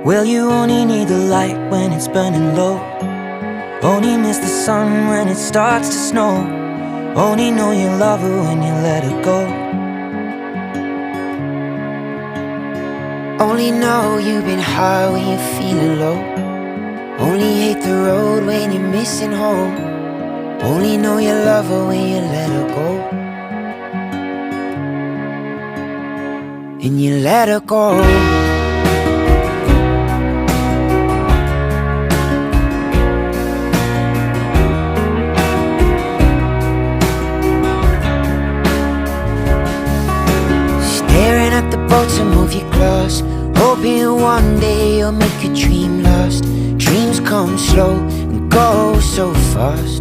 Well, you only need the light when it's burning low. Only miss the sun when it starts to snow. Only know you love her when you let her go. Only know you've been high when you're feeling low. Only hate the road when you're missing home. Only know you love her when you let her go. And you let her go. Staring at the bottom of your glass, hoping one day you'll make a dream last. Dreams come slow and go so fast.